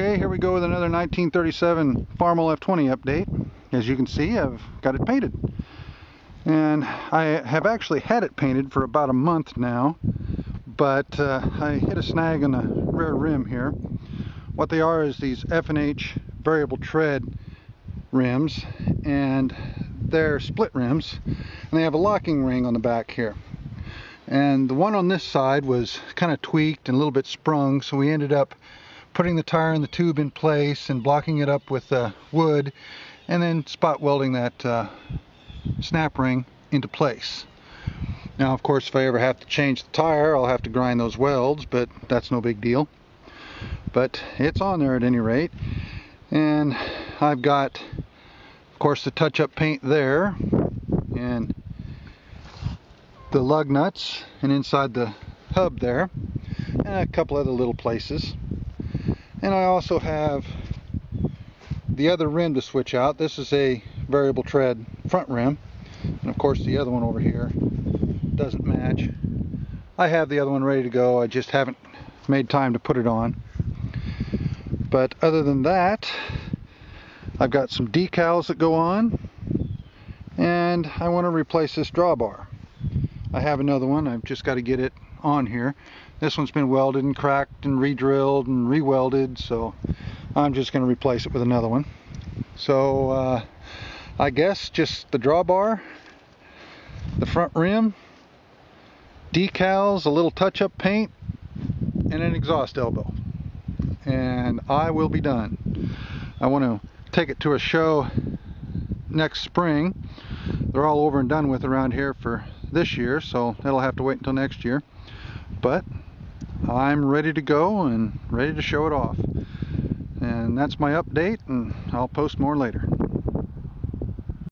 Okay, here we go with another 1937 Farmall F20 update. As you can see, I've got it painted. And I have actually had it painted for about a month now, but I hit a snag on the rear rim here. What they are is these F&H variable tread rims, and they're split rims, and they have a locking ring on the back here. And the one on this side was kind of tweaked and a little bit sprung, so we ended up putting the tire and the tube in place and blocking it up with wood, and then spot welding that snap ring into place. Now, of course, if I ever have to change the tire, I'll have to grind those welds, but that's no big deal. But it's on there at any rate. And I've got, of course, the touch-up paint there, and the lug nuts, and inside the hub there, and a couple other little places. And I also have the other rim to switch out. This is a variable tread front rim, and of course the other one over here doesn't match. I have the other one ready to go, I just haven't made time to put it on. But other than that, I've got some decals that go on, and I want to replace this drawbar. I have another one, I've just got to get it on here. This one's been welded and cracked and re-drilled and re-welded, so I'm just going to replace it with another one. So I guess just the drawbar, the front rim, decals, a little touch-up paint, and an exhaust elbow, and I will be done. I want to take it to a show next spring. They're all over and done with around here for this year, so that'll have to wait until next year. But I'm ready to go and ready to show it off. And that's my update, and I'll post more later.